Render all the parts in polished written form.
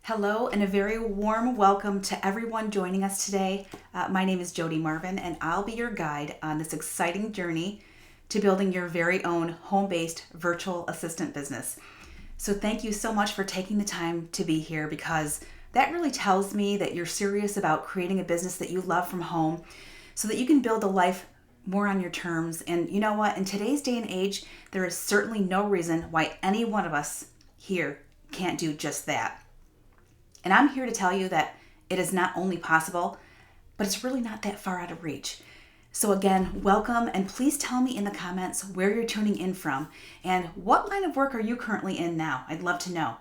Hello and a very warm welcome to everyone joining us today. My name is Jody Marvin and I'll be your guide on this exciting journey to building your very own home-based virtual assistant business. So thank you so much for taking the time to be here because that really tells me that you're serious about creating a business that you love from home so that you can build a life more on your terms. And you know what? In today's day and age, there is certainly no reason why any one of us here can't do just that. And I'm here to tell you that it is not only possible, but it's really not that far out of reach. So again, welcome, and please tell me in the comments where you're tuning in from and what line of work are you currently in now? I'd love to know.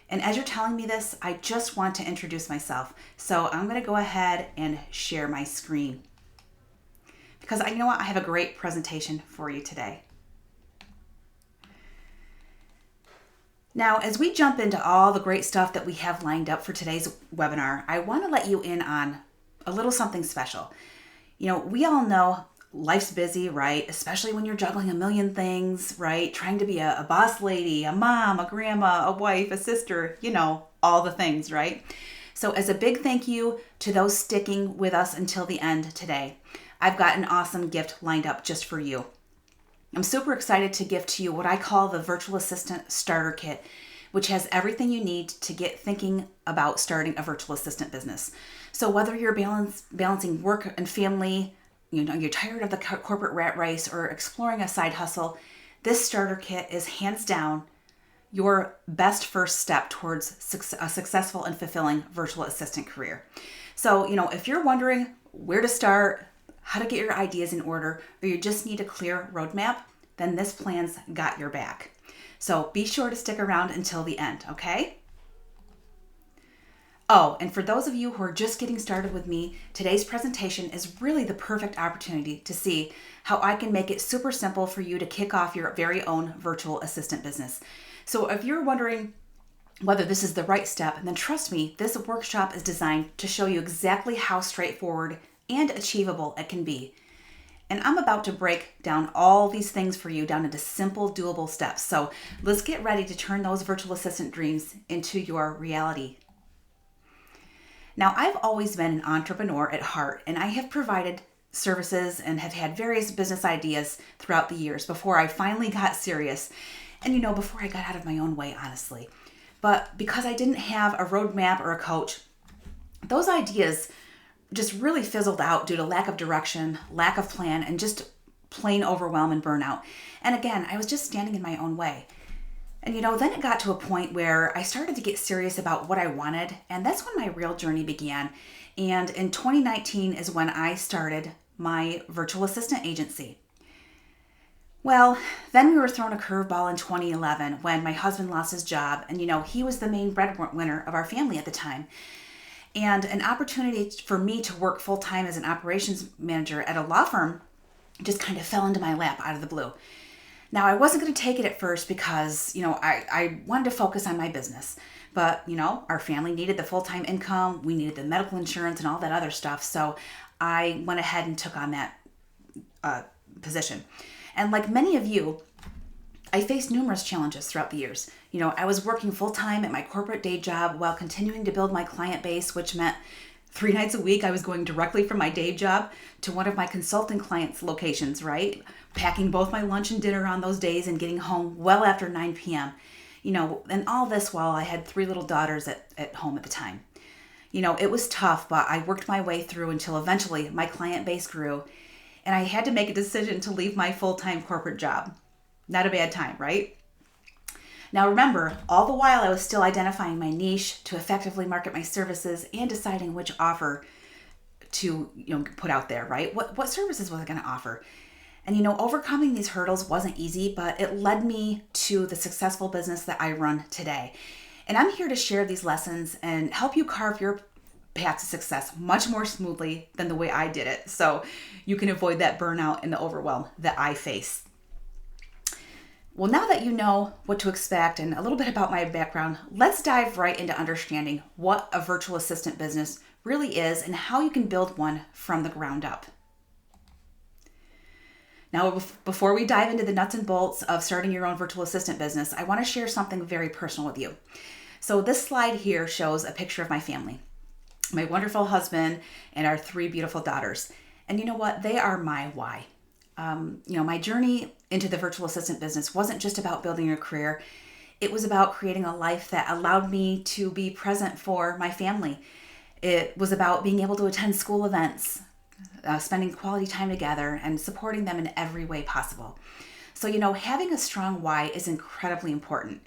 And as you're telling me this, I just want to introduce myself. So I'm going to go ahead and share my screen because I know I have a great presentation for you today. Now, as we jump into all the great stuff that we have lined up for today's webinar, I want to let you in on a little something special. You know, we all know life's busy, right? Especially when you're juggling a million things, right? Trying to be a boss lady, a mom, a grandma, a wife, a sister, all the things, right? So as a big thank you to those sticking with us until the end today, I've got an awesome gift lined up just for you. I'm super excited to gift to you what I call the Virtual Assistant Starter Kit, which has everything you need to get thinking about starting a virtual assistant business. So whether you're balancing work and family, you're tired of the corporate rat race or exploring a side hustle, this starter kit is hands down your best first step towards a successful and fulfilling virtual assistant career. So, if you're wondering where to start, how to get your ideas in order, or you just need a clear roadmap, then this plan's got your back. So be sure to stick around until the end, okay? Oh, and for those of you who are just getting started with me, today's presentation is really the perfect opportunity to see how I can make it super simple for you to kick off your very own virtual assistant business. So if you're wondering whether this is the right step, then trust me, this workshop is designed to show you exactly how straightforward and achievable it can be. And I'm about to break down all these things for you down into simple, doable steps. So let's get ready to turn those virtual assistant dreams into your reality. Now, I've always been an entrepreneur at heart, and I have provided services and have had various business ideas throughout the years before I finally got serious. And before I got out of my own way, honestly. But because I didn't have a roadmap or a coach, those ideas just really fizzled out due to lack of direction, lack of plan, and just plain overwhelm and burnout. And again, I was just standing in my own way. And then it got to a point where I started to get serious about what I wanted, and that's when my real journey began. And in 2019 is when I started my virtual assistant agency. Well, then we were thrown a curveball in 2011 when my husband lost his job, and he was the main breadwinner of our family at the time. And an opportunity for me to work full-time as an operations manager at a law firm just kind of fell into my lap out of the blue. Now, I wasn't going to take it at first because, I wanted to focus on my business. But, our family needed the full-time income, we needed the medical insurance and all that other stuff. So I went ahead and took on that position. And like many of you, I faced numerous challenges throughout the years. I was working full-time at my corporate day job while continuing to build my client base, which meant 3 nights a week I was going directly from my day job to one of my consulting clients' locations, right? Packing both my lunch and dinner on those days and getting home well after 9 p.m. And all this while I had 3 little daughters at home at the time. It was tough, but I worked my way through until eventually my client base grew and I had to make a decision to leave my full-time corporate job. Not a bad time, right? Now remember, all the while I was still identifying my niche to effectively market my services and deciding which offer to put out there, right? What services was I going to offer? And overcoming these hurdles wasn't easy, but it led me to the successful business that I run today. And I'm here to share these lessons and help you carve your path to success much more smoothly than the way I did it, so you can avoid that burnout and the overwhelm that I face. Well, now that you know what to expect and a little bit about my background, let's dive right into understanding what a virtual assistant business really is and how you can build one from the ground up. Now, before we dive into the nuts and bolts of starting your own virtual assistant business, I want to share something very personal with you. So this slide here shows a picture of my family, my wonderful husband and our 3 beautiful daughters. And you know what? They are my why. My journey into the virtual assistant business wasn't just about building a career. It was about creating a life that allowed me to be present for my family. It was about being able to attend school events, spending quality time together, and supporting them in every way possible. So, having a strong why is incredibly important.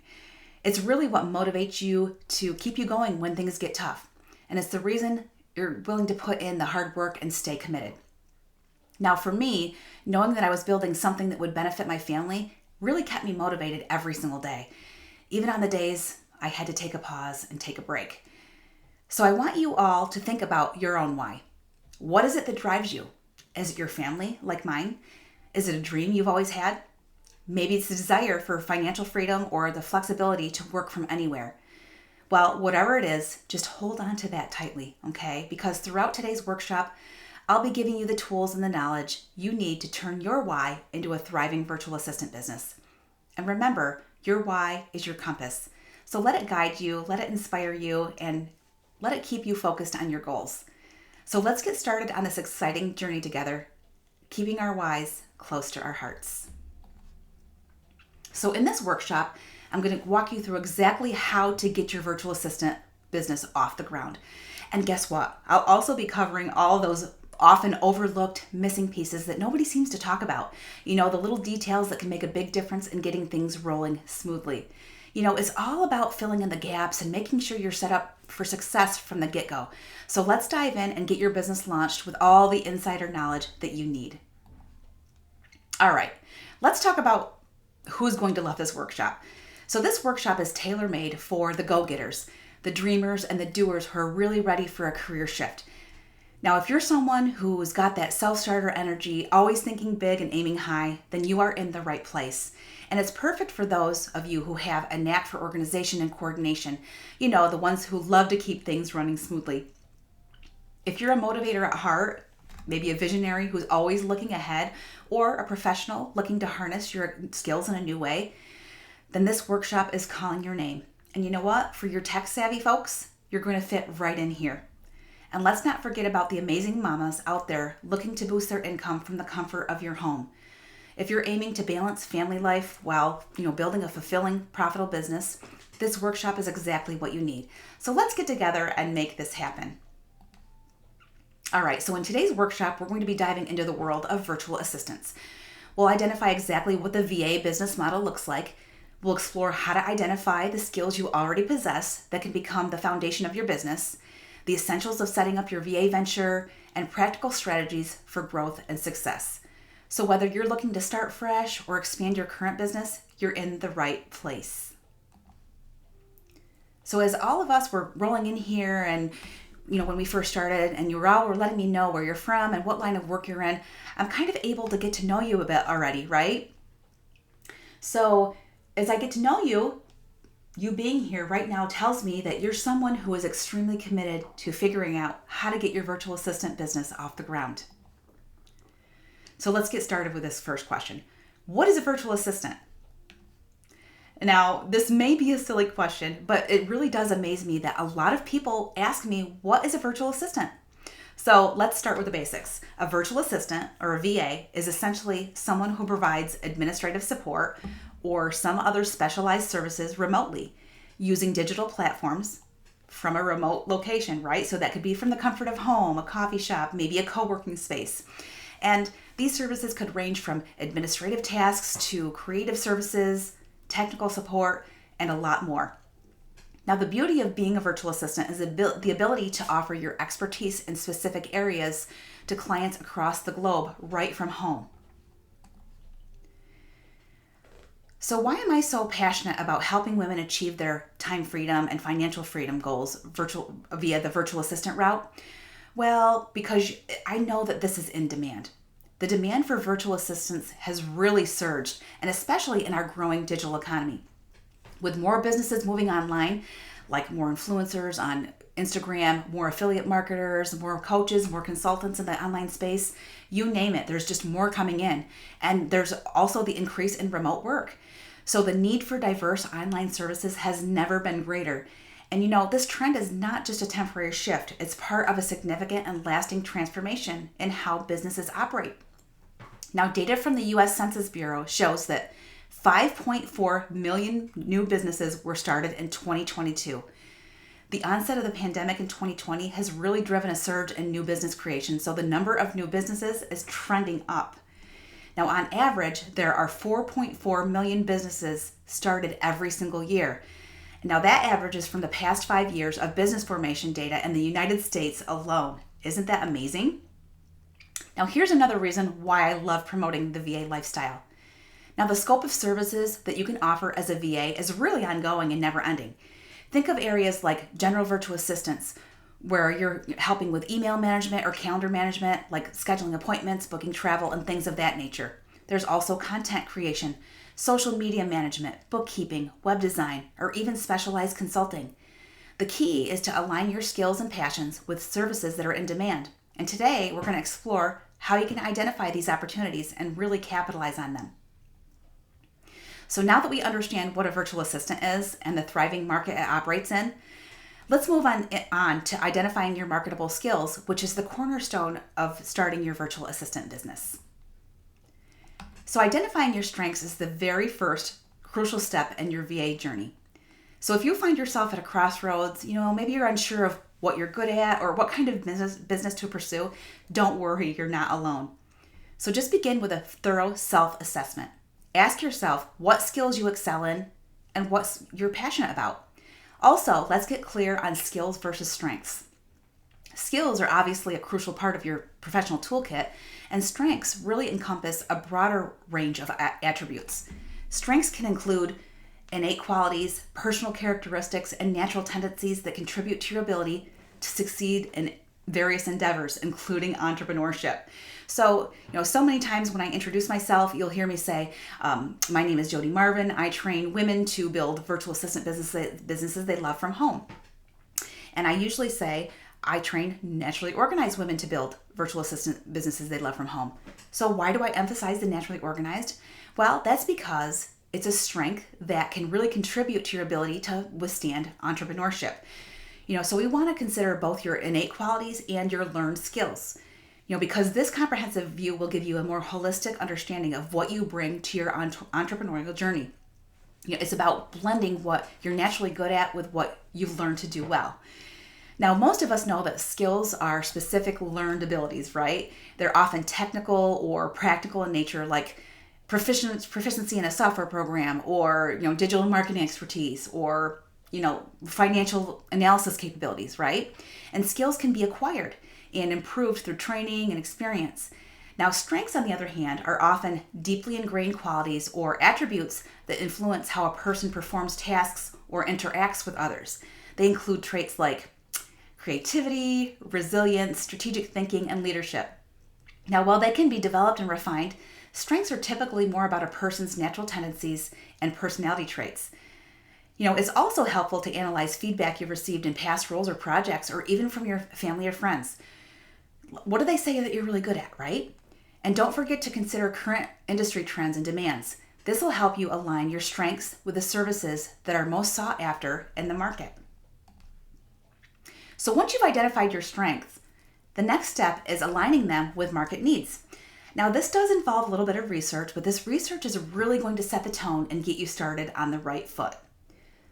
It's really what motivates you to keep you going when things get tough. And it's the reason you're willing to put in the hard work and stay committed. Now, for me, knowing that I was building something that would benefit my family really kept me motivated every single day, even on the days I had to take a pause and take a break. So I want you all to think about your own why. What is it that drives you? Is it your family, like mine? Is it a dream you've always had? Maybe it's the desire for financial freedom or the flexibility to work from anywhere. Well, whatever it is, just hold on to that tightly, okay? Because throughout today's workshop, I'll be giving you the tools and the knowledge you need to turn your why into a thriving virtual assistant business. And remember, your why is your compass. So let it guide you, let it inspire you, and let it keep you focused on your goals. So let's get started on this exciting journey together, keeping our whys close to our hearts. So in this workshop, I'm going to walk you through exactly how to get your virtual assistant business off the ground. And guess what? I'll also be covering all those often overlooked missing pieces that nobody seems to talk about. The little details that can make a big difference in getting things rolling smoothly. It's all about filling in the gaps and making sure you're set up for success from the get-go. So let's dive in and get your business launched with all the insider knowledge that you need. All right, let's talk about who's going to love this workshop. So this workshop is tailor-made for the go-getters, the dreamers, and the doers who are really ready for a career shift. Now, if you're someone who's got that self-starter energy, always thinking big and aiming high, then you are in the right place. And it's perfect for those of you who have a knack for organization and coordination, the ones who love to keep things running smoothly. If you're a motivator at heart, maybe a visionary who's always looking ahead, or a professional looking to harness your skills in a new way, then this workshop is calling your name. And you know what? For your tech-savvy folks, you're going to fit right in here. And let's not forget about the amazing mamas out there looking to boost their income from the comfort of your home. If you're aiming to balance family life while, building a fulfilling, profitable business, this workshop is exactly what you need. So let's get together and make this happen. All right, so in today's workshop, we're going to be diving into the world of virtual assistants. We'll identify exactly what the VA business model looks like. We'll explore how to identify the skills you already possess that can become the foundation of your business, the essentials of setting up your VA venture, and practical strategies for growth and success. So whether you're looking to start fresh or expand your current business, you're in the right place. So as all of us were rolling in here and when we first started and you all were letting me know where you're from and what line of work you're in, I'm kind of able to get to know you a bit already, right? So as I get to know you, you being here right now tells me that you're someone who is extremely committed to figuring out how to get your virtual assistant business off the ground. So let's get started with this first question. What is a virtual assistant? Now, this may be a silly question, but it really does amaze me that a lot of people ask me, what is a virtual assistant? So let's start with the basics. A virtual assistant, or a VA, is essentially someone who provides administrative support or some other specialized services remotely using digital platforms from a remote location, right? So that could be from the comfort of home, a coffee shop, maybe a co-working space. And these services could range from administrative tasks to creative services, technical support, and a lot more. Now, the beauty of being a virtual assistant is the ability to offer your expertise in specific areas to clients across the globe right from home. So why am I so passionate about helping women achieve their time freedom and financial freedom goals via the virtual assistant route? Well, because I know that this is in demand. The demand for virtual assistants has really surged, and especially in our growing digital economy. With more businesses moving online, like more influencers on Instagram, more affiliate marketers, more coaches, more consultants in the online space, you name it, there's just more coming in. And there's also the increase in remote work. So the need for diverse online services has never been greater. And this trend is not just a temporary shift, it's part of a significant and lasting transformation in how businesses operate. Now, data from the US Census Bureau shows that 5.4 million new businesses were started in 2022. The onset of the pandemic in 2020 has really driven a surge in new business creation, so the number of new businesses is trending up. Now, on average, there are 4.4 million businesses started every single year. Now, that average is from the past 5 years of business formation data in the United States alone. Isn't that amazing? Now, here's another reason why I love promoting the VA lifestyle. Now, the scope of services that you can offer as a VA is really ongoing and never ending. Think of areas like general virtual assistants, where you're helping with email management or calendar management, like scheduling appointments, booking travel, and things of that nature. There's also content creation, social media management, bookkeeping, web design, or even specialized consulting. The key is to align your skills and passions with services that are in demand. And today, we're going to explore how you can identify these opportunities and really capitalize on them. So now that we understand what a virtual assistant is and the thriving market it operates in, let's move on to identifying your marketable skills, which is the cornerstone of starting your virtual assistant business. So identifying your strengths is the very first crucial step in your VA journey. So if you find yourself at a crossroads, maybe you're unsure of what you're good at or what kind of business to pursue, don't worry, you're not alone. So just begin with a thorough self-assessment. Ask yourself what skills you excel in and what you're passionate about. Also, let's get clear on skills versus strengths. Skills are obviously a crucial part of your professional toolkit, and strengths really encompass a broader range of attributes. Strengths can include innate qualities, personal characteristics, and natural tendencies that contribute to your ability to succeed in various endeavors, including entrepreneurship. So, so many times when I introduce myself, you'll hear me say, my name is Jody Marvin. I train women to build virtual assistant businesses they love from home. And I usually say, I train naturally organized women to build virtual assistant businesses they love from home. So why do I emphasize the naturally organized? Well, that's because it's a strength that can really contribute to your ability to withstand entrepreneurship. So we want to consider both your innate qualities and your learned skills. Because this comprehensive view will give you a more holistic understanding of what you bring to your entrepreneurial journey. It's about blending what you're naturally good at with what you've learned to do well. Now, most of us know that skills are specific learned abilities, right? They're often technical or practical in nature, like proficiency in a software program or, digital marketing expertise or, financial analysis capabilities, right? And skills can be acquired and improved through training and experience. Now, strengths, on the other hand, are often deeply ingrained qualities or attributes that influence how a person performs tasks or interacts with others. They include traits like creativity, resilience, strategic thinking, and leadership. Now, while they can be developed and refined, strengths are typically more about a person's natural tendencies and personality traits. It's also helpful to analyze feedback you've received in past roles or projects, or even from your family or friends. What do they say that you're really good at, right? And don't forget to consider current industry trends and demands. This will help you align your strengths with the services that are most sought after in the market. So once you've identified your strengths, the next step is aligning them with market needs. Now, this does involve a little bit of research, but this research is really going to set the tone and get you started on the right foot.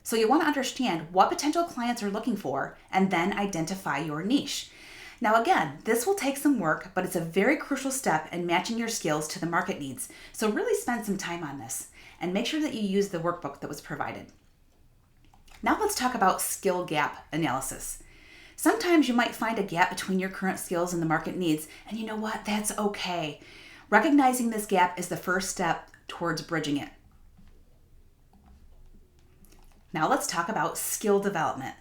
So you want to understand what potential clients are looking for and then identify your niche. Now again, this will take some work, but it's a very crucial step in matching your skills to the market needs. So really spend some time on this and make sure that you use the workbook that was provided. Now let's talk about skill gap analysis. Sometimes you might find a gap between your current skills and the market needs, and you know what? That's okay. Recognizing this gap is the first step towards bridging it. Now let's talk about skill development.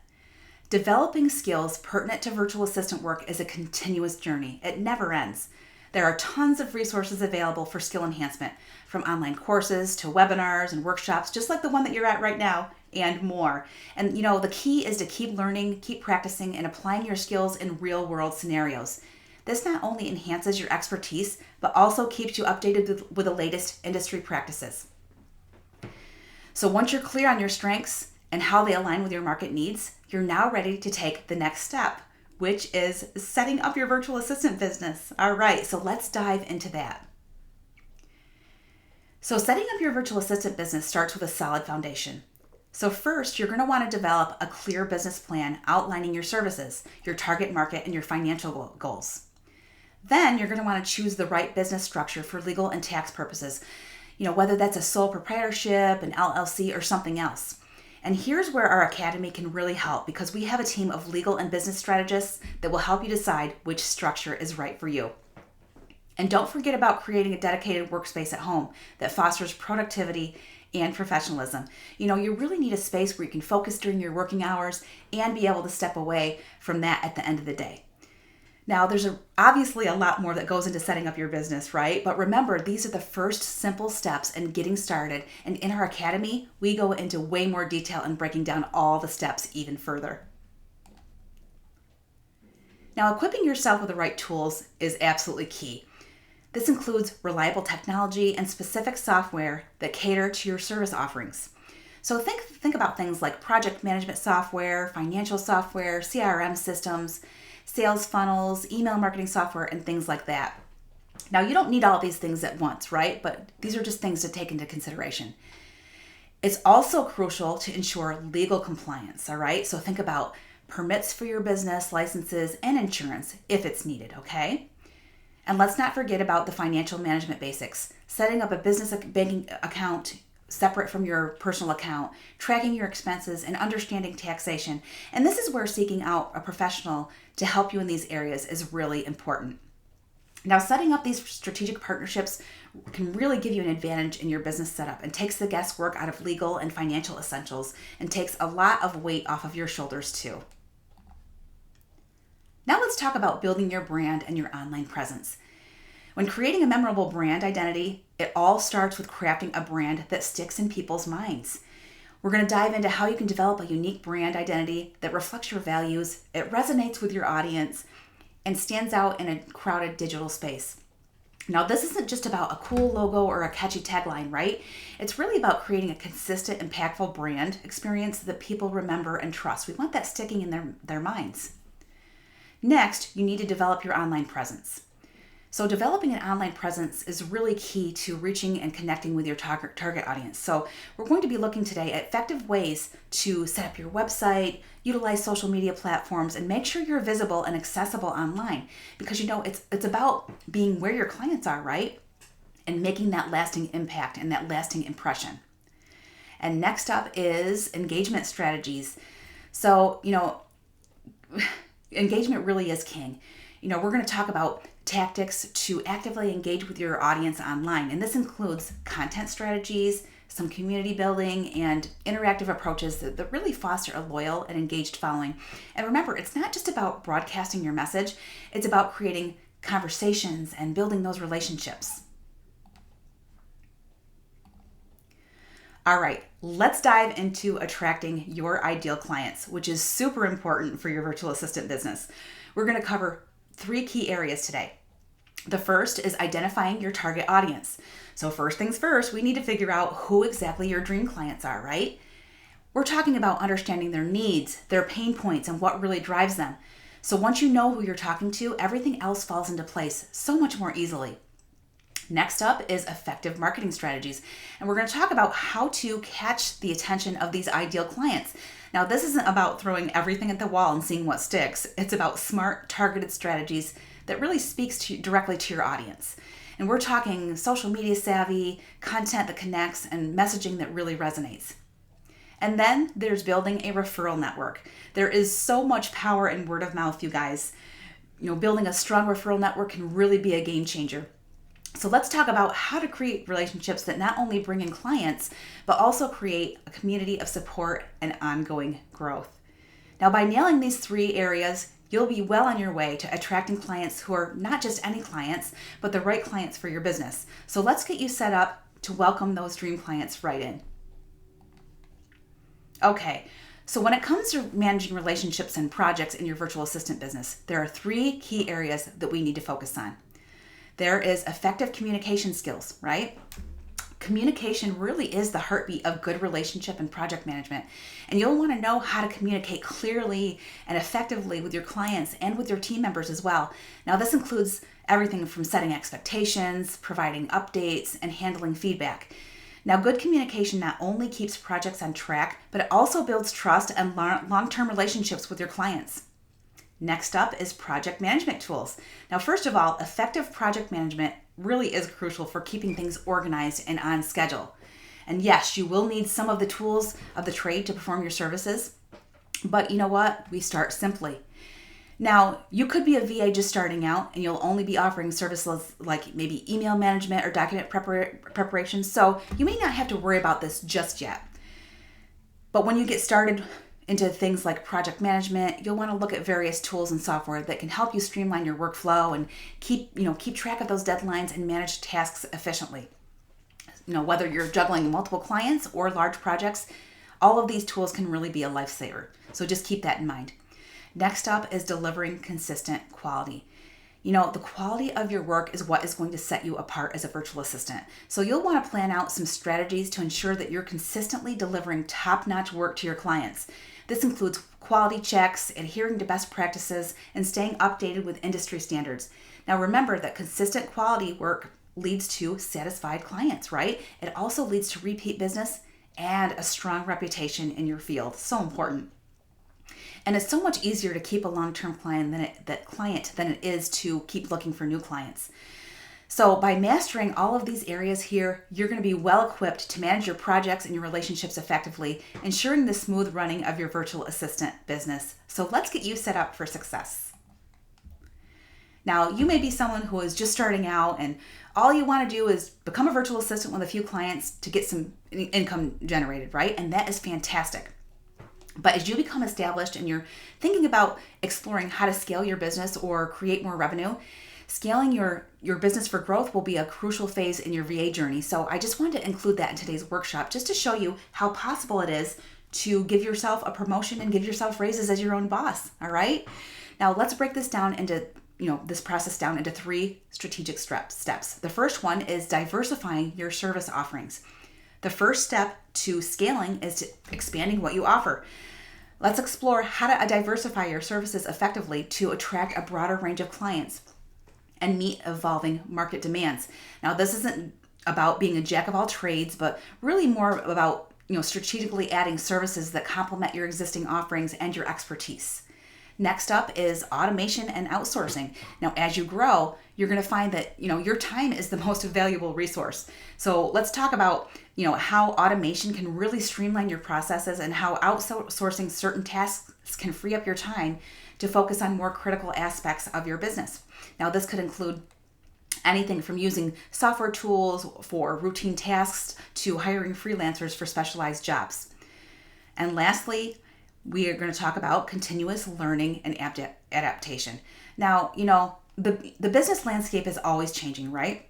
Developing skills pertinent to virtual assistant work is a continuous journey. It never ends. There are tons of resources available for skill enhancement, from online courses to webinars and workshops, just like the one that you're at right now, and more. And the key is to keep learning, keep practicing, and applying your skills in real-world scenarios. This not only enhances your expertise, but also keeps you updated with the latest industry practices. So once you're clear on your strengths and how they align with your market needs, you're now ready to take the next step, which is setting up your virtual assistant business. All right, so let's dive into that. So setting up your virtual assistant business starts with a solid foundation. So first, you're going to want to develop a clear business plan outlining your services, your target market, and your financial goals. Then you're going to want to choose the right business structure for legal and tax purposes, whether that's a sole proprietorship, an LLC, or something else. And here's where our academy can really help, because we have a team of legal and business strategists that will help you decide which structure is right for you. And don't forget about creating a dedicated workspace at home that fosters productivity and professionalism. You really need a space where you can focus during your working hours and be able to step away from that at the end of the day. Now, there's obviously a lot more that goes into setting up your business, right? But remember, these are the first simple steps in getting started. And in our academy, we go into way more detail and breaking down all the steps even further. Now, equipping yourself with the right tools is absolutely key. This includes reliable technology and specific software that cater to your service offerings. So think about things like project management software, financial software, CRM systems, sales funnels, email marketing software, and things like that. Now, you don't need all of these things at once, right? But these are just things to take into consideration. It's also crucial to ensure legal compliance, all right? So think about permits for your business, licenses, and insurance if it's needed, okay? And let's not forget about the financial management basics, setting up a business banking account separate from your personal account, tracking your expenses, and understanding taxation. And this is where seeking out a professional to help you in these areas is really important. Now, setting up these strategic partnerships can really give you an advantage in your business setup and takes the guesswork out of legal and financial essentials and takes a lot of weight off of your shoulders too. Now let's talk about building your brand and your online presence. When creating a memorable brand identity, it all starts with crafting a brand that sticks in people's minds. We're going to dive into how you can develop a unique brand identity that reflects your values, it resonates with your audience, and stands out in a crowded digital space. Now, this isn't just about a cool logo or a catchy tagline, right? It's really about creating a consistent, impactful brand experience that people remember and trust. We want that sticking in their minds. Next, you need to develop your online presence. So developing an online presence is really key to reaching and connecting with your target audience. So we're going to be looking today at effective ways to set up your website, utilize social media platforms, and make sure you're visible and accessible online. Because it's about being where your clients are, right? And making that lasting impact and that lasting impression. And next up is engagement strategies. So, engagement really is king. We're going to talk about tactics to actively engage with your audience online. And this includes content strategies, some community building, and interactive approaches that really foster a loyal and engaged following. And remember, it's not just about broadcasting your message, it's about creating conversations and building those relationships. All right, let's dive into attracting your ideal clients, which is super important for your virtual assistant business. We're going to cover 3 key areas today. The first is identifying your target audience. So first things first, we need to figure out who exactly your dream clients are, right? We're talking about understanding their needs, their pain points, and what really drives them. So once you know who you're talking to, everything else falls into place so much more easily. Next up is effective marketing strategies. And we're going to talk about how to catch the attention of these ideal clients. Now, this isn't about throwing everything at the wall and seeing what sticks. It's about smart, targeted strategies that really speaks directly to your audience. And we're talking social media savvy, content that connects, and messaging that really resonates. And then there's building a referral network. There is so much power in word of mouth, you guys. Building a strong referral network can really be a game changer. So let's talk about how to create relationships that not only bring in clients, but also create a community of support and ongoing growth. Now, by nailing these 3 areas, you'll be well on your way to attracting clients who are not just any clients, but the right clients for your business. So let's get you set up to welcome those dream clients right in. Okay, so when it comes to managing relationships and projects in your virtual assistant business, there are 3 key areas that we need to focus on. There is effective communication skills, right? communication really is the heartbeat of good relationship and project management. And you'll want to know how to communicate clearly and effectively with your clients and with your team members as well. Now, this includes everything from setting expectations, providing updates, and handling feedback. Now, good communication not only keeps projects on track, but it also builds trust and long-term relationships with your clients. Next up is project management tools. Now, first of all, effective project management really is crucial for keeping things organized and on schedule. And yes, you will need some of the tools of the trade to perform your services, but you know what? We start simply. Now, you could be a VA just starting out and you'll only be offering services like maybe email management or document preparation, so you may not have to worry about this just yet. But when you get started into things like project management, you'll want to look at various tools and software that can help you streamline your workflow and keep track of those deadlines and manage tasks efficiently. Whether you're juggling multiple clients or large projects, all of these tools can really be a lifesaver. So just keep that in mind. Next up is delivering consistent quality. The quality of your work is what is going to set you apart as a virtual assistant. So you'll want to plan out some strategies to ensure that you're consistently delivering top-notch work to your clients. This includes quality checks, adhering to best practices, and staying updated with industry standards. Now remember that consistent quality work leads to satisfied clients, right? It also leads to repeat business and a strong reputation in your field. So important. And it's so much easier to keep a long-term client than it is to keep looking for new clients. So by mastering all of these areas here, you're going to be well equipped to manage your projects and your relationships effectively, ensuring the smooth running of your virtual assistant business. So let's get you set up for success. Now, you may be someone who is just starting out and all you want to do is become a virtual assistant with a few clients to get some income generated, right? And that is fantastic. But as you become established and you're thinking about exploring how to scale your business or create more revenue, scaling your business for growth will be a crucial phase in your VA journey. So I just wanted to include that in today's workshop just to show you how possible it is to give yourself a promotion and give yourself raises as your own boss. All right. Now let's break this down into this process down into 3 strategic steps. The first one is diversifying your service offerings. The first step to scaling is to expanding what you offer. Let's explore how to diversify your services effectively to attract a broader range of clients and meet evolving market demands. Now, this isn't about being a jack of all trades, but really more about strategically adding services that complement your existing offerings and your expertise. Next up is automation and outsourcing. Now, as you grow, you're going to find that, your time is the most valuable resource. So let's talk about, how automation can really streamline your processes and how outsourcing certain tasks can free up your time to focus on more critical aspects of your business. Now, this could include anything from using software tools for routine tasks to hiring freelancers for specialized jobs. And lastly, we are going to talk about continuous learning and adaptation. Now, the business landscape is always changing, right?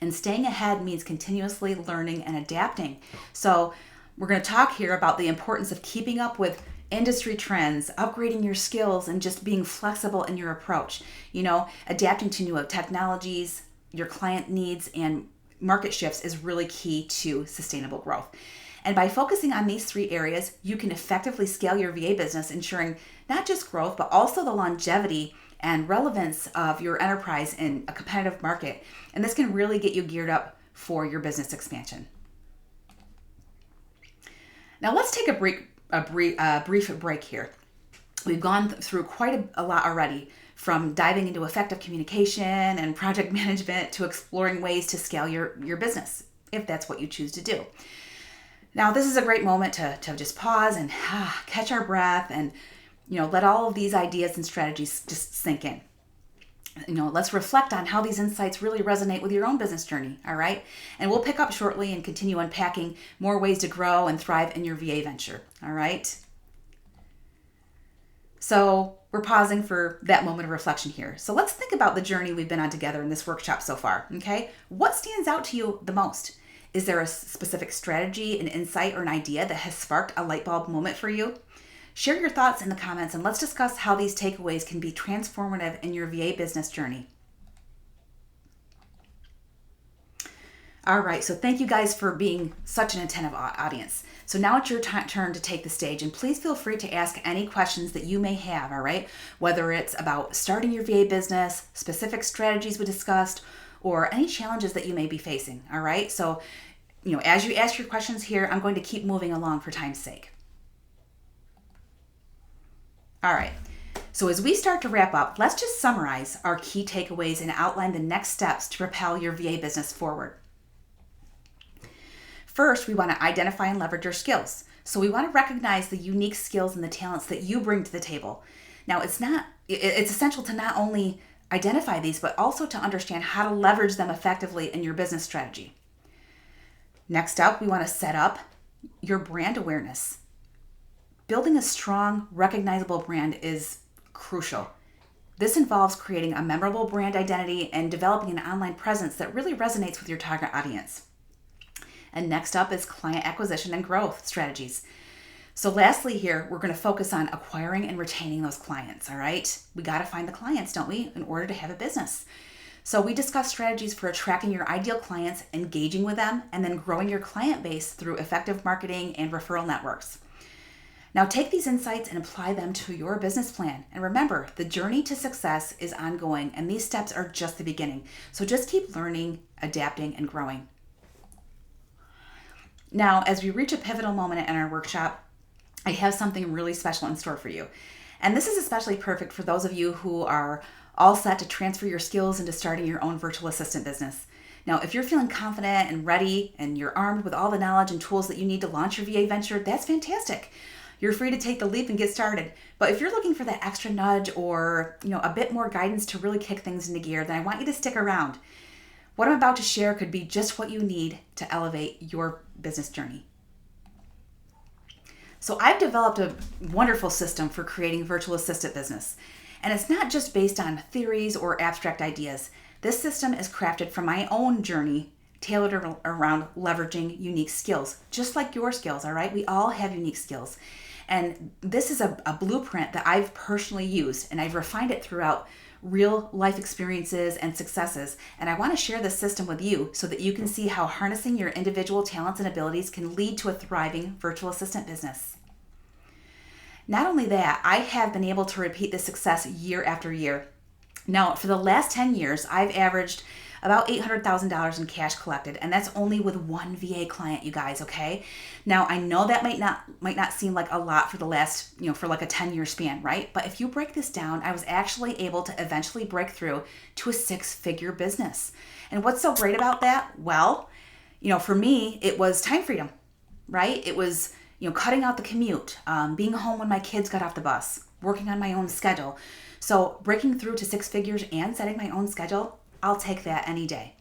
And staying ahead means continuously learning and adapting. So we're going to talk here about the importance of keeping up with industry trends, upgrading your skills, and just being flexible in your approach. Adapting to new technologies, your client needs, and market shifts is really key to sustainable growth. And by focusing on these 3 areas, you can effectively scale your VA business, ensuring not just growth, but also the longevity and relevance of your enterprise in a competitive market. And this can really get you geared up for your business expansion. Now let's take a brief break here. We've gone through quite a lot already, from diving into effective communication and project management to exploring ways to scale your business, if that's what you choose to do. Now, this is a great moment to just pause and catch our breath and, let all of these ideas and strategies just sink in. Let's reflect on how these insights really resonate with your own business journey, all right? And we'll pick up shortly and continue unpacking more ways to grow and thrive in your VA venture, all right? So we're pausing for that moment of reflection here. So let's think about the journey we've been on together in this workshop so far, okay? What stands out to you the most? Is there a specific strategy, an insight, or an idea that has sparked a light bulb moment for you? Share your thoughts in the comments and let's discuss how these takeaways can be transformative in your VA business journey. All right, so thank you guys for being such an attentive audience. So now it's your turn to take the stage, and please feel free to ask any questions that you may have, all right? Whether it's about starting your VA business, specific strategies we discussed, or any challenges that you may be facing, all right? So, as you ask your questions here, I'm going to keep moving along for time's sake. All right, so as we start to wrap up, let's just summarize our key takeaways and outline the next steps to propel your VA business forward. First, we want to identify and leverage your skills. So we want to recognize the unique skills and the talents that you bring to the table. Now, it's essential to not only identify these, but also to understand how to leverage them effectively in your business strategy. Next up, we want to set up your brand awareness. Building a strong, recognizable brand is crucial. This involves creating a memorable brand identity and developing an online presence that really resonates with your target audience. And next up is client acquisition and growth strategies. So lastly here, we're going to focus on acquiring and retaining those clients, all right? We got to find the clients, don't we, in order to have a business. So we discuss strategies for attracting your ideal clients, engaging with them, and then growing your client base through effective marketing and referral networks. Now take these insights and apply them to your business plan. And remember, the journey to success is ongoing, and these steps are just the beginning. So just keep learning, adapting, and growing. Now, as we reach a pivotal moment in our workshop, I have something really special in store for you. And this is especially perfect for those of you who are all set to transfer your skills into starting your own virtual assistant business. Now, if you're feeling confident and ready and you're armed with all the knowledge and tools that you need to launch your VA venture, that's fantastic. You're free to take the leap and get started. But if you're looking for that extra nudge or, a bit more guidance to really kick things into gear, then I want you to stick around. What I'm about to share could be just what you need to elevate your business journey. So I've developed a wonderful system for creating virtual assistant business. And it's not just based on theories or abstract ideas. This system is crafted from my own journey, tailored around leveraging unique skills, just like your skills, all right? We all have unique skills. And this is a blueprint that I've personally used, and I've refined it throughout real life experiences and successes. And I want to share this system with you so that you can see how harnessing your individual talents and abilities can lead to a thriving virtual assistant business. Not only that, I have been able to repeat this success year after year. Now, for the last 10 years, I've averaged about $800,000 in cash collected, and that's only with one VA client, you guys, okay? Now, I know that might not seem like a lot for the last, for like a 10-year span, right? But if you break this down, I was actually able to eventually break through to a 6-figure business. And what's so great about that? Well, for me, it was time freedom, right? It was, cutting out the commute, being home when my kids got off the bus, working on my own schedule. So breaking through to 6 figures and setting my own schedule, I'll take that any day.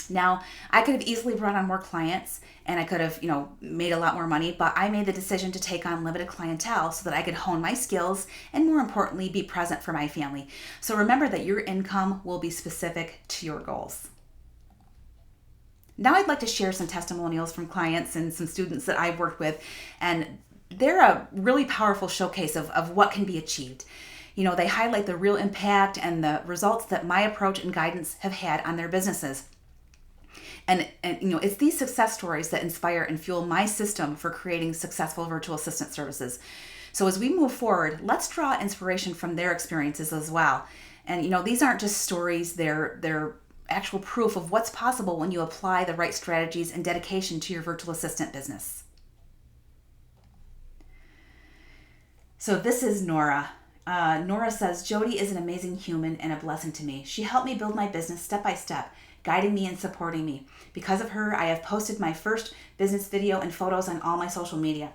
Now, I could have easily brought on more clients and I could have, made a lot more money, but I made the decision to take on limited clientele so that I could hone my skills and, more importantly, be present for my family. So remember that your income will be specific to your goals. Now I'd like to share some testimonials from clients and some students that I've worked with, and they're a really powerful showcase of what can be achieved. They highlight the real impact and the results that my approach and guidance have had on their businesses. And it's these success stories that inspire and fuel my system for creating successful virtual assistant services. So as we move forward, let's draw inspiration from their experiences as well. And these aren't just stories, they're actual proof of what's possible when you apply the right strategies and dedication to your virtual assistant business. So this is Nora. Nora says, Jody is an amazing human and a blessing to me. She helped me build my business step by step, guiding me and supporting me. Because of her, I have posted my first business video and photos on all my social media.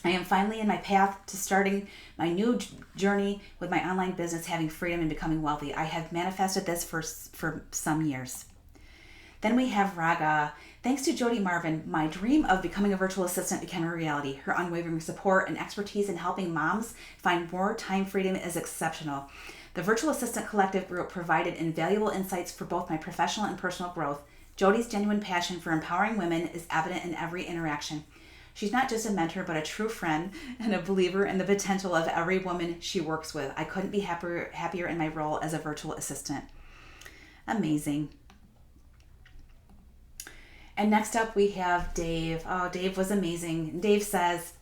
I am finally in my path to starting my new journey with my online business, having freedom and becoming wealthy. I have manifested this for some years. Then we have Raga. Thanks to Jody Marvin, my dream of becoming a virtual assistant became a reality. Her unwavering support and expertise in helping moms find more time freedom is exceptional. The Virtual Assistant Collective group provided invaluable insights for both my professional and personal growth. Jody's genuine passion for empowering women is evident in every interaction. She's not just a mentor, but a true friend and a believer in the potential of every woman she works with. I couldn't be happier in my role as a virtual assistant. Amazing. And next up we have Dave. Oh, Dave was amazing. Dave says,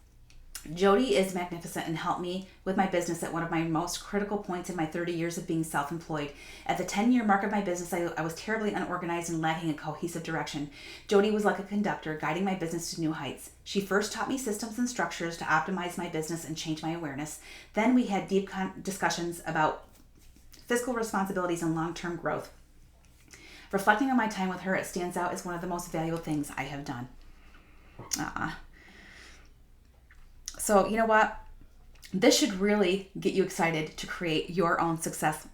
Jody is magnificent and helped me with my business at one of my most critical points in my 30 years of being self-employed. At the 10-year mark of my business, I was terribly unorganized and lacking a cohesive direction. Jody was like a conductor, guiding my business to new heights. She first taught me systems and structures to optimize my business and change my awareness. Then we had deep discussions about fiscal responsibilities and long-term growth. Reflecting on my time with her, it stands out as one of the most valuable things I have done. So, you know what? This should really get you excited to create your own success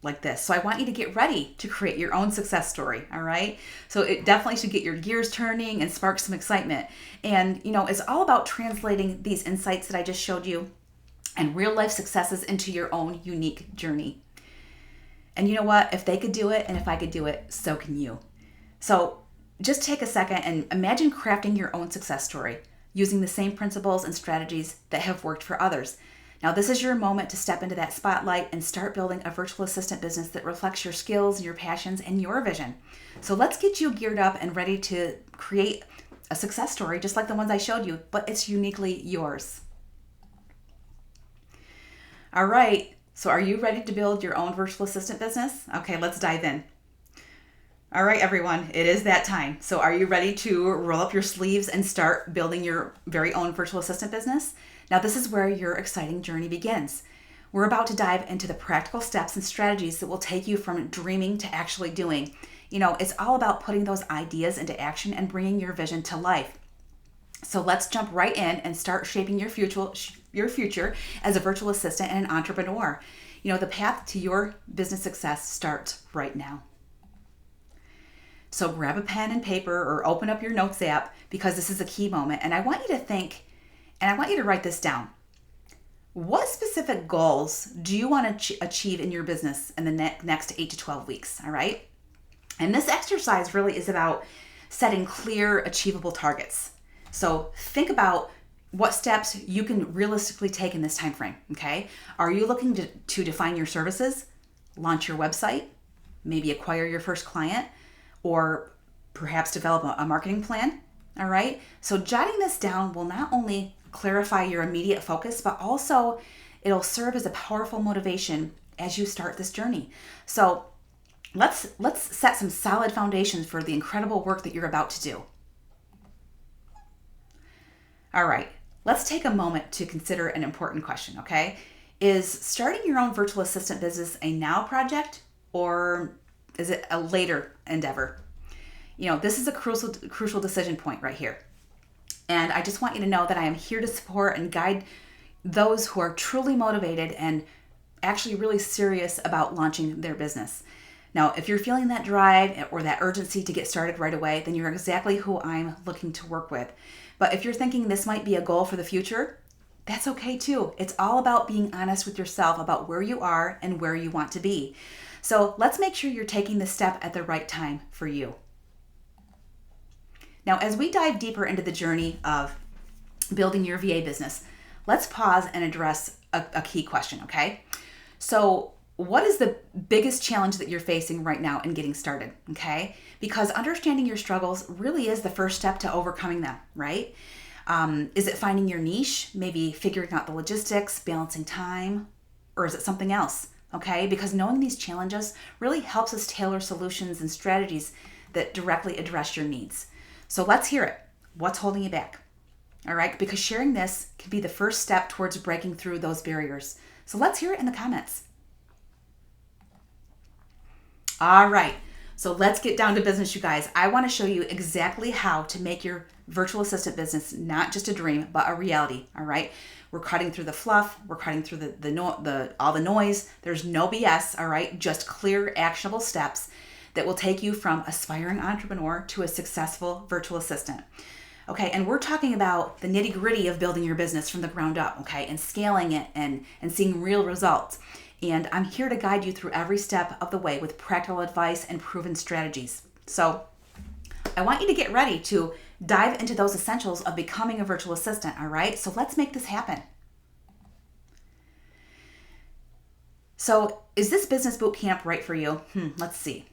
like this. So I want you to get ready to create your own success story, all right? So it definitely should get your gears turning and spark some excitement. And, it's all about translating these insights that I just showed you and real life successes into your own unique journey. And you know what? If they could do it and if I could do it, so can you. So just take a second and imagine crafting your own success story using the same principles and strategies that have worked for others. Now, this is your moment to step into that spotlight and start building a virtual assistant business that reflects your skills and your passions and your vision. So let's get you geared up and ready to create a success story just like the ones I showed you, but it's uniquely yours. All right, so are you ready to build your own virtual assistant business? Okay, let's dive in. All right, everyone, it is that time. So are you ready to roll up your sleeves and start building your very own virtual assistant business? Now, this is where your exciting journey begins. We're about to dive into the practical steps and strategies that will take you from dreaming to actually doing. It's all about putting those ideas into action and bringing your vision to life. So let's jump right in and start shaping your future as a virtual assistant and an entrepreneur. The path to your business success starts right now. So grab a pen and paper or open up your notes app because this is a key moment. And I want you to think, and I want you to write this down. What specific goals do you want to achieve in your business in the next 8 to 12 weeks? All right. And this exercise really is about setting clear, achievable targets. So think about what steps you can realistically take in this time frame. Okay. Are you looking to define your services, launch your website, maybe acquire your first client, or perhaps develop a marketing plan? All right. So jotting this down will not only clarify your immediate focus, but also it'll serve as a powerful motivation as you start this journey. So let's set some solid foundations for the incredible work that you're about to do. All right. Let's take a moment to consider an important question, okay? Is starting your own virtual assistant business a now project or is it a later endeavor? This is a crucial decision point right here. And I just want you to know that I am here to support and guide those who are truly motivated and actually really serious about launching their business. Now, if you're feeling that drive or that urgency to get started right away, then you're exactly who I'm looking to work with. But if you're thinking this might be a goal for the future, that's okay too. It's all about being honest with yourself about where you are and where you want to be. So let's make sure you're taking this step at the right time for you. Now, as we dive deeper into the journey of building your VA business, let's pause and address a key question, okay? So what is the biggest challenge that you're facing right now in getting started, okay? Because understanding your struggles really is the first step to overcoming them, right? Is it finding your niche, maybe figuring out the logistics, balancing time, or is it something else? Okay, because knowing these challenges really helps us tailor solutions and strategies that directly address your needs. So let's hear it. What's holding you back? All right, because sharing this can be the first step towards breaking through those barriers. So let's hear it in the comments. All right, so let's get down to business, you guys. I want to show you exactly how to make your virtual assistant business not just a dream, but a reality. All right. We're cutting through the fluff. We're cutting through all the noise. There's no BS, all right? Just clear, actionable steps that will take you from aspiring entrepreneur to a successful virtual assistant. Okay, and we're talking about the nitty-gritty of building your business from the ground up, okay, and scaling it and seeing real results. And I'm here to guide you through every step of the way with practical advice and proven strategies. So I want you to get ready to dive into those essentials of becoming a virtual assistant, all right? So let's make this happen. So is this business boot camp right for you? Let's see.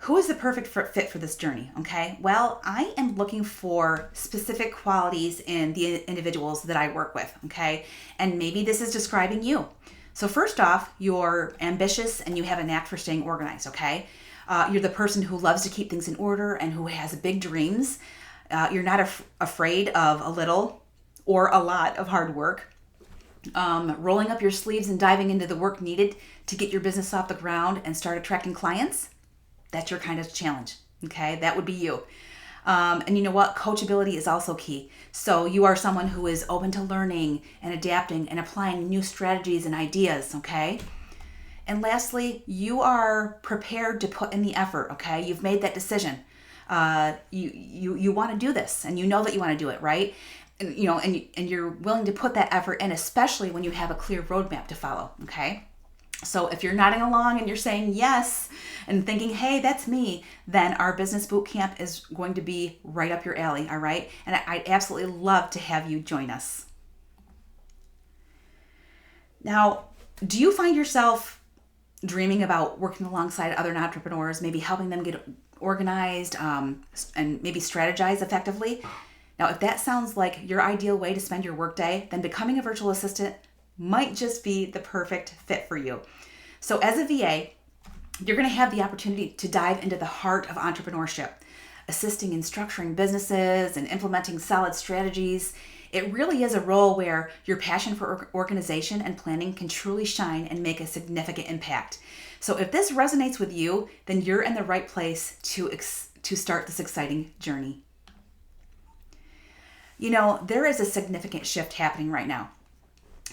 who is the perfect fit for this journey? Okay, well, I am looking for specific qualities in the individuals that I work with. Okay, and maybe this is describing you. So first off, you're ambitious and you have a knack for staying organized. Okay, you're the person who loves to keep things in order and who has big dreams. You're not afraid of a little or a lot of hard work. Rolling up your sleeves and diving into the work needed to get your business off the ground and start attracting clients. That's your kind of challenge. Okay, that would be you. And you know what? Coachability is also key. So you are someone who is open to learning and adapting and applying new strategies and ideas. Okay. And lastly, you are prepared to put in the effort. Okay, you've made that decision. You want to do this, and you know that you want to do it, right? And you're willing to put that effort in, especially when you have a clear roadmap to follow. Okay. So if you're nodding along and you're saying yes and thinking, hey, that's me, then our business boot camp is going to be right up your alley, all right? And I'd absolutely love to have you join us. Now, do you find yourself dreaming about working alongside other entrepreneurs, maybe helping them get organized and maybe strategize effectively? Now, if that sounds like your ideal way to spend your workday, then becoming a virtual assistant might just be the perfect fit for you. So as a VA, you're going to have the opportunity to dive into the heart of entrepreneurship, assisting in structuring businesses and implementing solid strategies. It really is a role where your passion for organization and planning can truly shine and make a significant impact. So if this resonates with you, then you're in the right place to start this exciting journey. You know, there is a significant shift happening right now.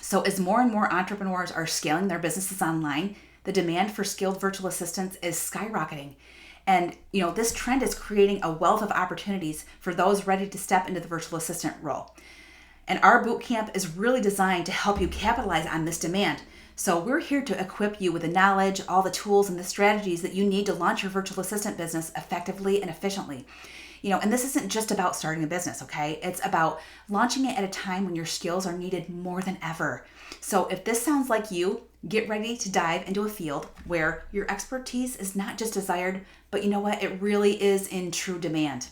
So as more and more entrepreneurs are scaling their businesses online, the demand for skilled virtual assistants is skyrocketing. And, you know, this trend is creating a wealth of opportunities for those ready to step into the virtual assistant role. And our boot camp is really designed to help you capitalize on this demand. So we're here to equip you with the knowledge, all the tools, and the strategies that you need to launch your virtual assistant business effectively and efficiently. You know, and this isn't just about starting a business, okay? It's about launching it at a time when your skills are needed more than ever. So if this sounds like you, get ready to dive into a field where your expertise is not just desired, but you know what? It really is in true demand.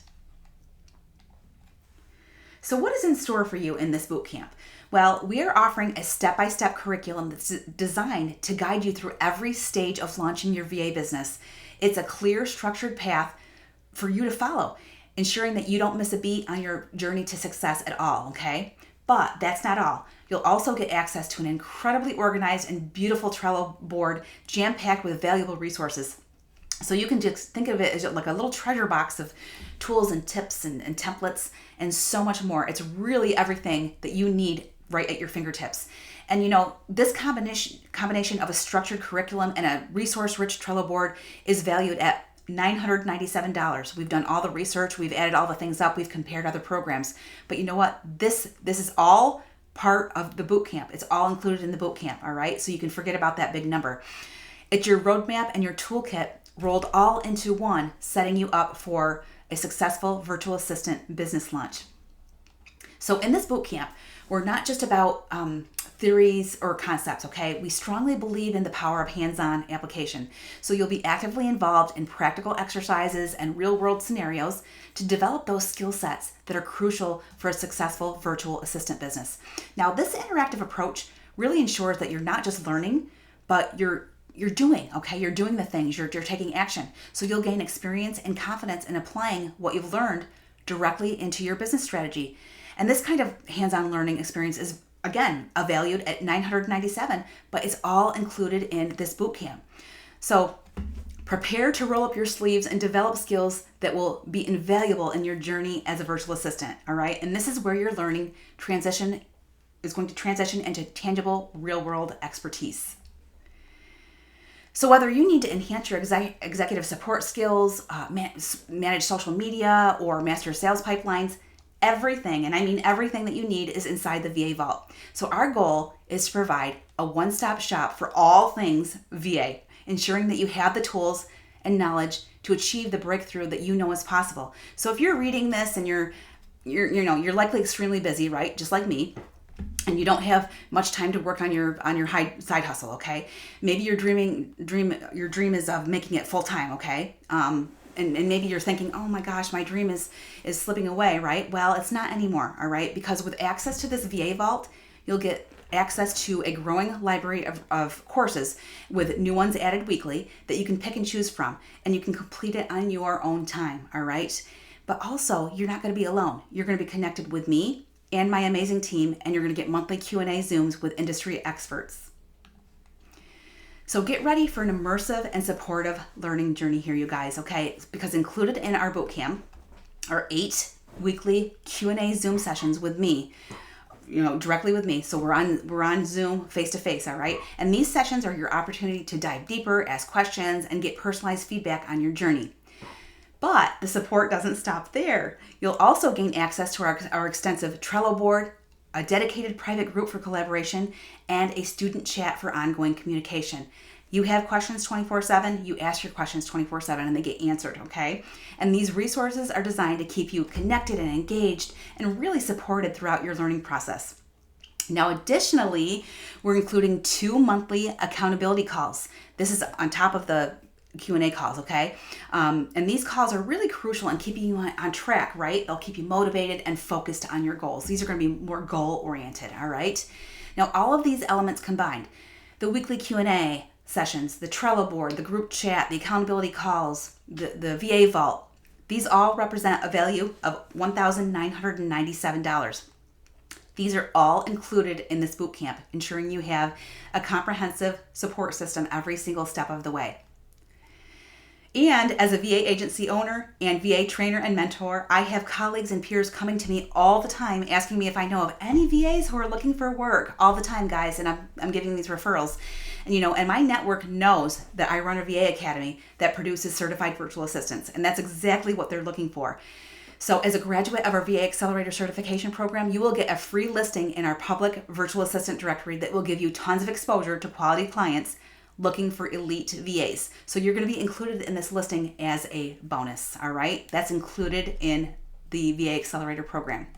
So what is in store for you in this boot camp? Well, we are offering a step-by-step curriculum that's designed to guide you through every stage of launching your VA business. It's a clear, structured path for you to follow, ensuring that you don't miss a beat on your journey to success at all, okay? But that's not all. You'll also get access to an incredibly organized and beautiful Trello board jam-packed with valuable resources. So you can just think of it as like a little treasure box of tools and tips and templates and so much more. It's really everything that you need right at your fingertips. And you know, this combination of a structured curriculum and a resource-rich Trello board is valued at $997. We've done all the research, we've added all the things up, we've compared other programs. But you know what? This is all part of the boot camp. It's all included in the boot camp, all right? So you can forget about that big number. It's your roadmap and your toolkit rolled all into one, setting you up for a successful virtual assistant business launch. So in this boot camp, we're not just about theories or concepts, okay? We strongly believe in the power of hands-on application. So you'll be actively involved in practical exercises and real-world scenarios to develop those skill sets that are crucial for a successful virtual assistant business. Now, this interactive approach really ensures that you're not just learning, but you're doing, okay? You're doing the things, you're taking action. So you'll gain experience and confidence in applying what you've learned directly into your business strategy. And this kind of hands-on learning experience is, again, valued at $997, but it's all included in this boot camp. So prepare to roll up your sleeves and develop skills that will be invaluable in your journey as a virtual assistant, all right? And this is where your learning is going to transition into tangible, real-world expertise. So whether you need to enhance your executive support skills, manage social media, or master sales pipelines, everything, and I mean everything that you need is inside the VA Vault. So our goal is to provide a one-stop shop for all things VA, ensuring that you have the tools and knowledge to achieve the breakthrough that you know is possible. So if you're reading this and you're likely extremely busy, right? Just like me. and you don't have much time to work on your side hustle, okay? Maybe your dream is of making it full time, okay? And maybe you're thinking, oh my gosh, my dream is slipping away, right? Well, it's not anymore, all right? Because with access to this VA Vault, you'll get access to a growing library of courses with new ones added weekly that you can pick and choose from, and you can complete it on your own time, all right? But also, you're not going to be alone. You're going to be connected with me and my amazing team, and you're going to get monthly Q&A Zooms with industry experts. So get ready for an immersive and supportive learning journey here, you guys, okay? Because included in our bootcamp are 8 weekly Q&A Zoom sessions with me, directly with me. So we're on Zoom face-to-face, all right? And these sessions are your opportunity to dive deeper, ask questions, and get personalized feedback on your journey. But the support doesn't stop there. You'll also gain access to our extensive Trello board, a dedicated private group for collaboration, and a student chat for ongoing communication. You have questions 24/7, you ask your questions 24/7, and they get answered, okay? And these resources are designed to keep you connected and engaged and really supported throughout your learning process. Now, additionally, we're including 2 monthly accountability calls. This is on top of the Q&A calls, okay? And these calls are really crucial in keeping you on track, right? They'll keep you motivated and focused on your goals. These are going to be more goal-oriented, all right? Now, all of these elements combined, the weekly Q&A sessions, the Trello board, the group chat, the accountability calls, the VA Vault, these all represent a value of $1,997. These are all included in this bootcamp, ensuring you have a comprehensive support system every single step of the way. And as a VA agency owner and VA trainer and mentor, I have colleagues and peers coming to me all the time asking me if I know of any VAs who are looking for work all the time, guys, and I'm giving these referrals. And my network knows that I run a VA academy that produces certified virtual assistants, and that's exactly what they're looking for. So as a graduate of our VA Accelerator certification program, you will get a free listing in our public virtual assistant directory that will give you tons of exposure to quality clients looking for elite VAs. So you're going to be included in this listing as a bonus, all right? That's included in the VA Accelerator program.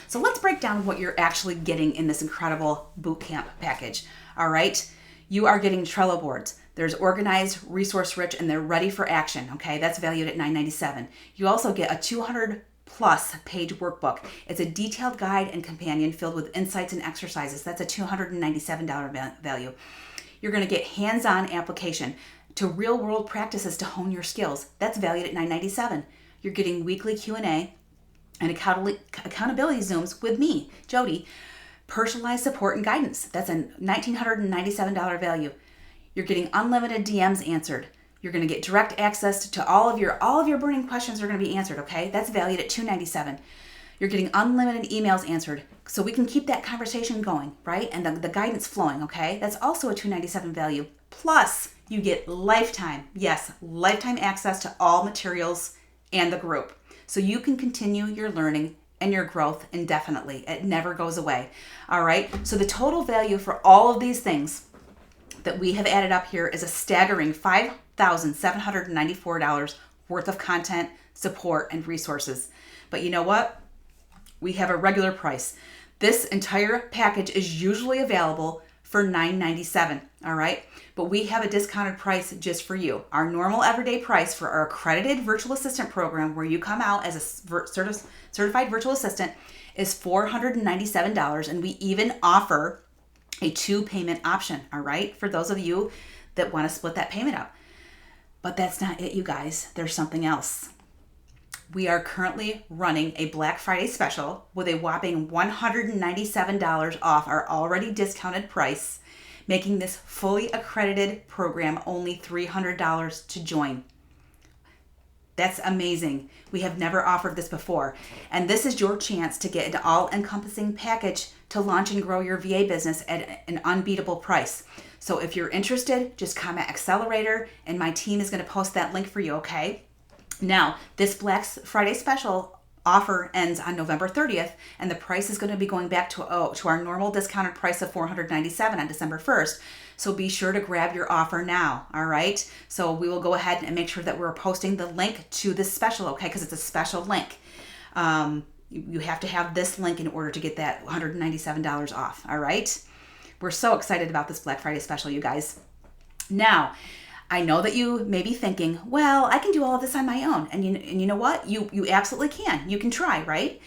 So let's break down what you're actually getting in this incredible bootcamp package, all right? You are getting Trello boards. There's organized, resource-rich, and they're ready for action, okay? That's valued at $997. You also get a 200-plus page workbook. It's a detailed guide and companion filled with insights and exercises. That's a $297 value. You're going to get hands-on application to real-world practices to hone your skills. That's valued at $997. You're getting weekly Q&A and accountability Zooms with me, Jody. Personalized support and guidance. That's a $1,997 value. You're getting unlimited DMs answered. You're going to get direct access to all of your burning questions are going to be answered, okay? That's valued at $297. You're getting unlimited emails answered, so we can keep that conversation going, right? And the guidance flowing, okay? That's also a $297 value. Plus, you get lifetime access to all materials and the group. So you can continue your learning and your growth indefinitely. It never goes away, all right? So the total value for all of these things that we have added up here is a staggering $5,794 worth of content, support, and resources. But you know what? We have a regular price. This entire package is usually available for $997, all right? But we have a discounted price just for you. Our normal everyday price for our accredited virtual assistant program, where you come out as a certified virtual assistant, is $497, and we even offer a 2-payment option, all right? For those of you that want to split that payment up. But that's not it, you guys. There's something else. We are currently running a Black Friday special with a whopping $197 off our already discounted price, making this fully accredited program only $300 to join. That's amazing. We have never offered this before. And this is your chance to get an all-encompassing package to launch and grow your VA business at an unbeatable price. So if you're interested, just comment Accelerator and my team is going to post that link for you, okay? Now, this Black Friday special offer ends on November 30th, and the price is going to be going back to our normal discounted price of $497 on December 1st. So be sure to grab your offer now, all right? So we will go ahead and make sure that we're posting the link to this special, okay? Because it's a special link. You have to have this link in order to get that $197 off. All right. We're so excited about this Black Friday special, you guys. Now, I know that you may be thinking, well, I can do all of this on my own. And you know what? You absolutely can. You can try, right?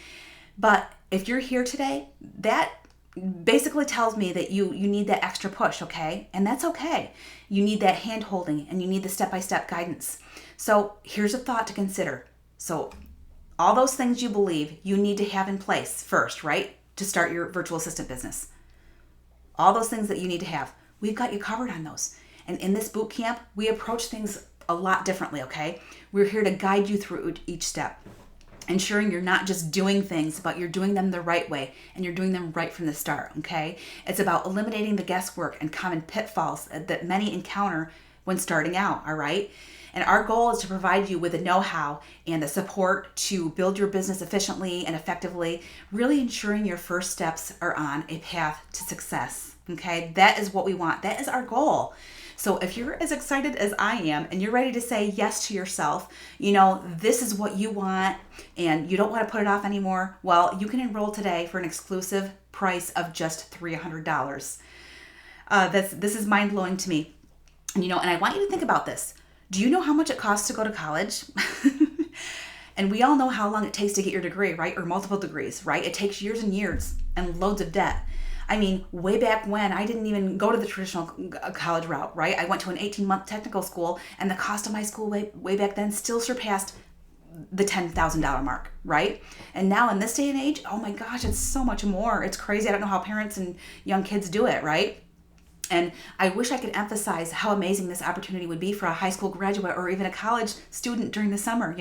But if you're here today, that basically tells me that you need that extra push, okay? And that's okay. You need that hand holding and you need the step-by-step guidance. So here's a thought to consider. So all those things you believe you need to have in place first, right? To start your virtual assistant business. All those things that you need to have, we've got you covered on those. And in this boot camp, we approach things a lot differently, okay? We're here to guide you through each step, ensuring you're not just doing things, but you're doing them the right way and you're doing them right from the start, okay? It's about eliminating the guesswork and common pitfalls that many encounter when starting out, all right? And our goal is to provide you with the know-how and the support to build your business efficiently and effectively, really ensuring your first steps are on a path to success, okay? That is what we want. That is our goal. So if you're as excited as I am and you're ready to say yes to yourself, this is what you want and you don't want to put it off anymore, well, you can enroll today for an exclusive price of just $300. This is mind-blowing to me. And I want you to think about this. Do you know how much it costs to go to college? And we all know how long it takes to get your degree, right? Or multiple degrees, right? It takes years and years and loads of debt. I mean, way back when, I didn't even go to the traditional college route, right? I went to an 18-month technical school, and the cost of my school way back then still surpassed the $10,000 mark, right? And now in this day and age, oh my gosh, it's so much more. It's crazy. I don't know how parents and young kids do it, right? And I wish I could emphasize how amazing this opportunity would be for a high school graduate or even a college student during the summer,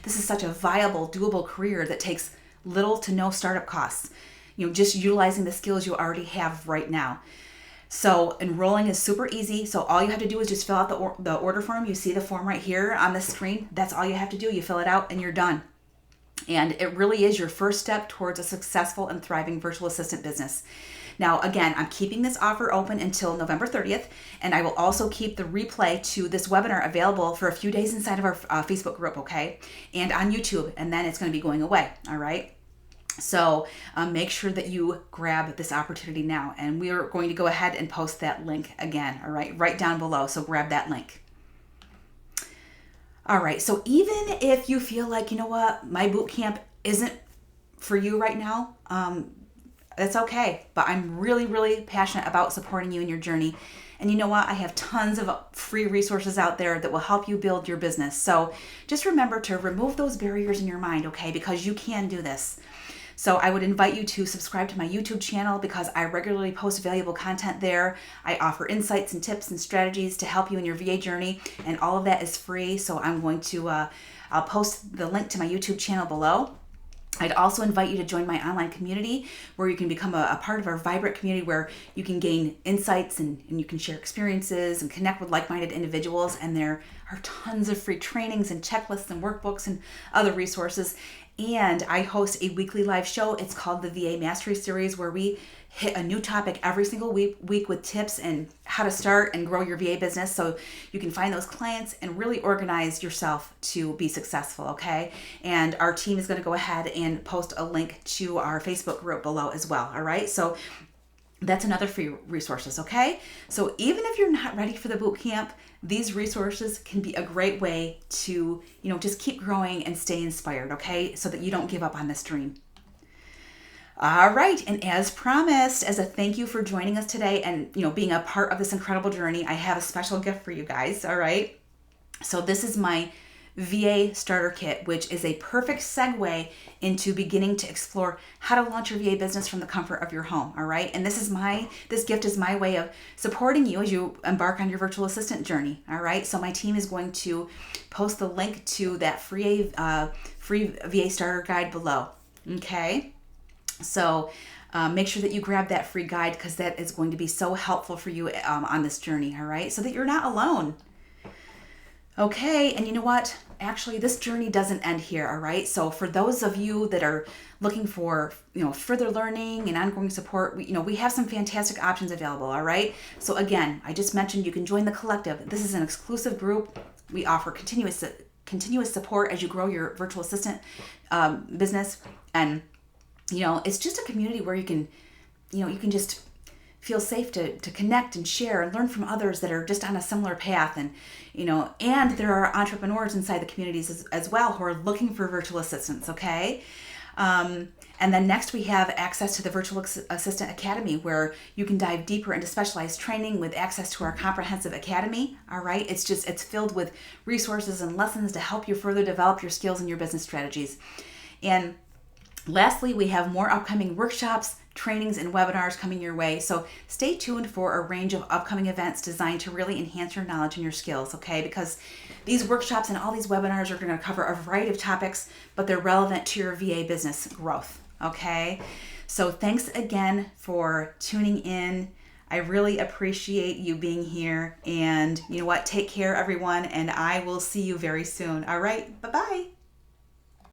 This is such a viable, doable career that takes little to no startup costs, just utilizing the skills you already have right now. So enrolling is super easy. So all you have to do is just fill out the order form. You see the form right here on the screen. That's all you have to do. You fill it out and you're done. And it really is your first step towards a successful and thriving virtual assistant business. Now, again, I'm keeping this offer open until November 30th, and I will also keep the replay to this webinar available for a few days inside of our Facebook group, okay? And on YouTube, and then it's going to be going away, all right? So make sure that you grab this opportunity now, and we are going to go ahead and post that link again, all right down below, so grab that link. All right, so even if you feel like, my boot camp isn't for you right now, that's okay, but I'm really, really passionate about supporting you in your journey. And you know what? I have tons of free resources out there that will help you build your business. So just remember to remove those barriers in your mind, okay? Because you can do this. So I would invite you to subscribe to my YouTube channel because I regularly post valuable content there. I offer insights and tips and strategies to help you in your VA journey, and all of that is free. So I'm going to, I'll post the link to my YouTube channel below. I'd also invite you to join my online community where you can become a part of our vibrant community where you can gain insights and you can share experiences and connect with like-minded individuals. And there are tons of free trainings and checklists and workbooks and other resources. And I host a weekly live show. It's called the VA Mastery Series, where we hit a new topic every single week with tips and how to start and grow your VA business so you can find those clients and really organize yourself to be successful, okay? And our team is going to go ahead and post a link to our Facebook group below as well, all right? So that's another free resources, okay? So even if you're not ready for the boot camp, these resources can be a great way to, just keep growing and stay inspired, okay? So that you don't give up on this dream. All right, and as promised, as a thank you for joining us today and, being a part of this incredible journey, I have a special gift for you guys, all right? So this is my VA Starter Kit, which is a perfect segue into beginning to explore how to launch your VA business from the comfort of your home, all right? And this gift is my way of supporting you as you embark on your virtual assistant journey, all right? So my team is going to post the link to that free VA Starter Guide below, okay? So make sure that you grab that free guide because that is going to be so helpful for you on this journey, all right? So that you're not alone. Okay, and you know what? Actually, this journey doesn't end here, all right? So for those of you that are looking for, further learning and ongoing support, we have some fantastic options available, all right? So again, I just mentioned you can join the collective. This is an exclusive group. We offer continuous support as you grow your virtual assistant business. And, it's just a community where you can just feel safe to connect and share and learn from others that are just on a similar path. And, and there are entrepreneurs inside the communities as well who are looking for virtual assistants, okay? And then next we have access to the Virtual Assistant Academy, where you can dive deeper into specialized training with access to our comprehensive academy. All right. It's filled with resources and lessons to help you further develop your skills and your business strategies. And lastly, we have more upcoming workshops, trainings, and webinars coming your way. So stay tuned for a range of upcoming events designed to really enhance your knowledge and your skills, okay? Because these workshops and all these webinars are going to cover a variety of topics, but they're relevant to your VA business growth, okay? So thanks again for tuning in. I really appreciate you being here. And you know what? Take care, everyone, and I will see you very soon. All right, bye-bye.